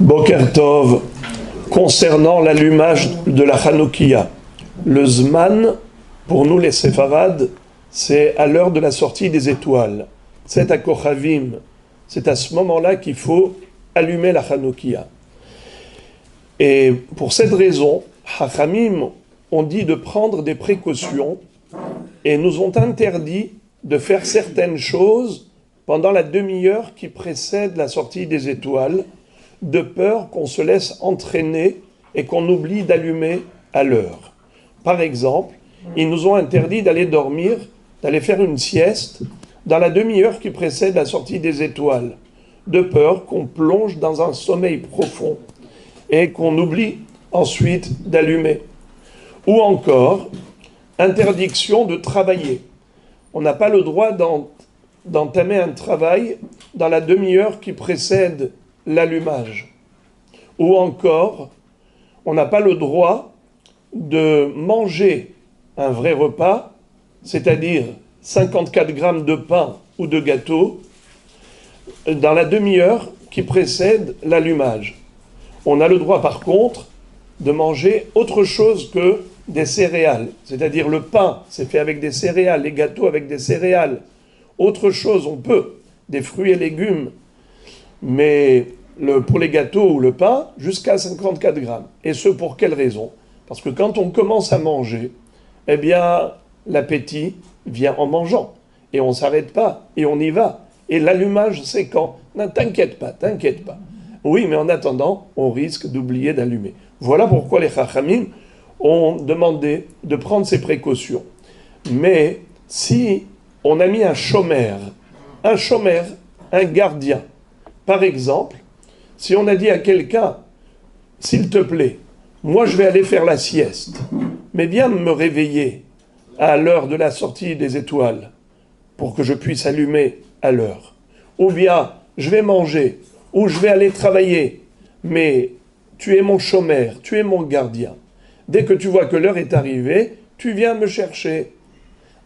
Boker Tov, concernant l'allumage de la Hanoukia. Le Zman, pour nous les séfarades, c'est à l'heure de la sortie des étoiles. C'est à Kochavim, c'est à ce moment-là qu'il faut allumer la Hanoukia. Et pour cette raison, Hachamim ont dit de prendre des précautions et nous ont interdit de faire certaines choses pendant la demi-heure qui précède la sortie des étoiles, de peur qu'on se laisse entraîner et qu'on oublie d'allumer à l'heure. Par exemple, ils nous ont interdit d'aller dormir, d'aller faire une sieste dans la demi-heure qui précède la sortie des étoiles, de peur qu'on plonge dans un sommeil profond et qu'on oublie ensuite d'allumer. Ou encore, interdiction de travailler. On n'a pas le droit d'entamer un travail dans la demi-heure qui précède l'allumage. Ou encore, on n'a pas le droit de manger un vrai repas, c'est-à-dire 54 grammes de pain ou de gâteau, dans la demi-heure qui précède l'allumage. On a le droit, par contre, de manger autre chose que des céréales. C'est-à-dire le pain, c'est fait avec des céréales, les gâteaux avec des céréales. Autre chose, on peut, des fruits et légumes, mais pour les gâteaux ou le pain, jusqu'à 54 grammes. Et ce, pour quelle raison ? Parce que quand on commence à manger, eh bien, l'appétit vient en mangeant. Et on ne s'arrête pas, et on y va. Et l'allumage, c'est quand ? Non, t'inquiète pas. Oui, mais en attendant, on risque d'oublier d'allumer. Voilà pourquoi les Chachamim ont demandé de prendre ces précautions. Mais si on a mis un chômeur, un gardien, par exemple, si on a dit à quelqu'un, s'il te plaît, moi je vais aller faire la sieste, mais viens me réveiller à l'heure de la sortie des étoiles pour que je puisse allumer à l'heure. Ou bien, je vais manger, ou je vais aller travailler, mais tu es mon chômeur, tu es mon gardien. Dès que tu vois que l'heure est arrivée, tu viens me chercher.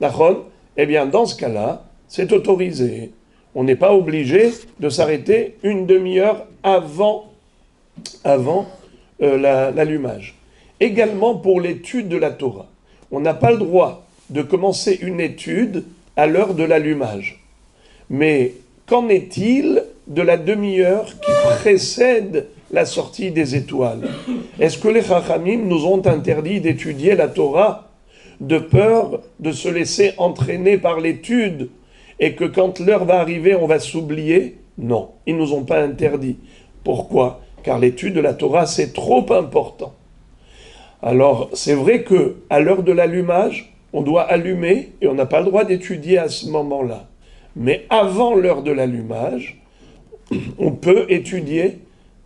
D'accord ? Eh bien, dans ce cas-là, c'est autorisé. On n'est pas obligé de s'arrêter une demi-heure avant l'allumage. Également pour l'étude de la Torah. On n'a pas le droit de commencer une étude à l'heure de l'allumage. Mais qu'en est-il de la demi-heure qui précède la sortie des étoiles ? Est-ce que les Chachamim nous ont interdit d'étudier la Torah de peur de se laisser entraîner par l'étude et que quand l'heure va arriver, on va s'oublier ? Non, ils ne nous ont pas interdit. Pourquoi ? Car l'étude de la Torah, c'est trop important. Alors, c'est vrai que à l'heure de l'allumage, on doit allumer et on n'a pas le droit d'étudier à ce moment-là. Mais avant l'heure de l'allumage, on peut étudier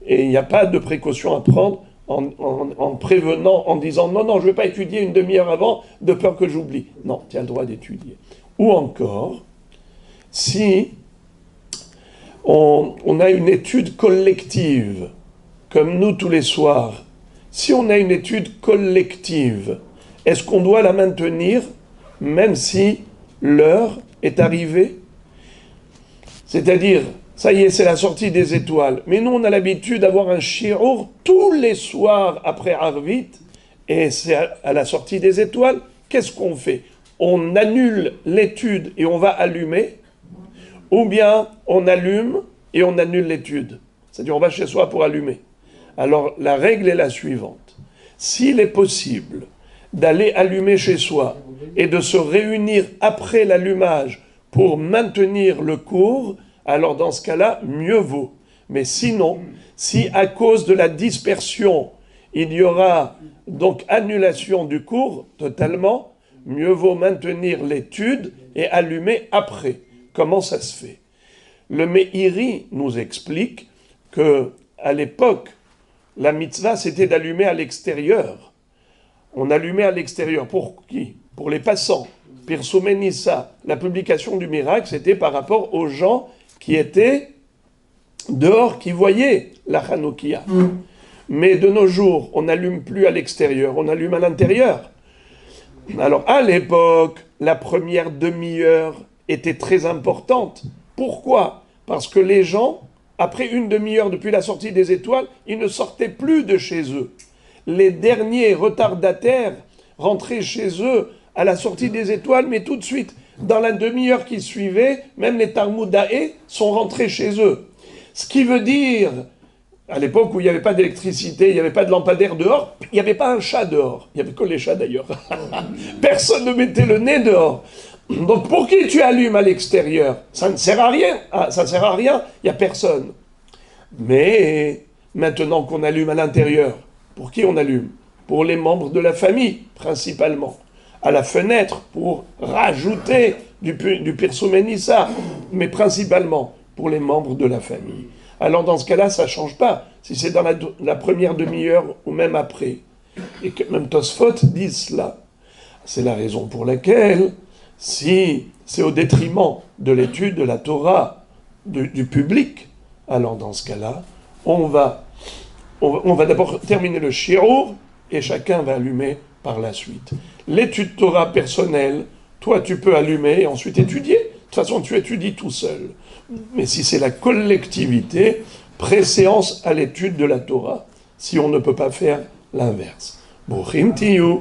et il n'y a pas de précaution à prendre en prévenant, en disant non, je ne vais pas étudier une demi-heure avant de peur que j'oublie. Non, tu as le droit d'étudier. Ou encore, si on a une étude collective, comme nous tous les soirs, si on a une étude collective, est-ce qu'on doit la maintenir même si l'heure est arrivée ? C'est-à-dire, ça y est, c'est la sortie des étoiles. Mais nous, on a l'habitude d'avoir un shiur tous les soirs après Arvit, et c'est à la sortie des étoiles. Qu'est-ce qu'on fait ? On annule l'étude et on va allumer, ou bien on allume et on annule l'étude. C'est-à-dire, on va chez soi pour allumer. Alors, la règle est la suivante. S'il est possible d'aller allumer chez soi et de se réunir après l'allumage pour maintenir le cours, alors dans ce cas-là, mieux vaut. Mais sinon, si à cause de la dispersion, il y aura donc annulation du cours totalement, mieux vaut maintenir l'étude et allumer après. Comment ça se fait ? Le Meiri nous explique que à l'époque, la mitzvah, c'était d'allumer à l'extérieur. On allumait à l'extérieur. Pour qui ? Pour les passants. Pirsoumenissa, la publication du miracle, c'était par rapport aux gens qui étaient dehors, qui voyaient la Hanoukia. Mais de nos jours, on n'allume plus à l'extérieur, on allume à l'intérieur. Alors, à l'époque, la première demi-heure était très importante. Pourquoi ? Parce que les gens après une demi-heure depuis la sortie des étoiles, ils ne sortaient plus de chez eux. Les derniers retardataires rentraient chez eux à la sortie des étoiles, mais tout de suite, dans la demi-heure qui suivait, même les Talmudae sont rentrés chez eux. Ce qui veut dire, à l'époque où il n'y avait pas d'électricité, il n'y avait pas de lampadaire dehors, il n'y avait pas un chat dehors. Il n'y avait que les chats d'ailleurs. Personne ne mettait le nez dehors. Donc pour qui tu allumes à l'extérieur? Ça ne sert à rien. Ah, ça ne sert à rien, il n'y a personne. Mais maintenant qu'on allume à l'intérieur, pour qui on allume? Pour les membres de la famille, principalement. À la fenêtre, pour rajouter du Pirsoumenissa, mais principalement pour les membres de la famille. Alors dans ce cas-là, ça ne change pas, si c'est dans la première demi-heure ou même après. Et que même Tosfot dit cela. C'est la raison pour laquelle, si c'est au détriment de l'étude de la Torah du public, alors dans ce cas-là, on va d'abord terminer le shiur et chacun va allumer par la suite. L'étude Torah personnelle, toi tu peux allumer et ensuite étudier. De toute façon, tu étudies tout seul. Mais si c'est la collectivité, préséance à l'étude de la Torah, si on ne peut pas faire l'inverse. Bochim tiyu.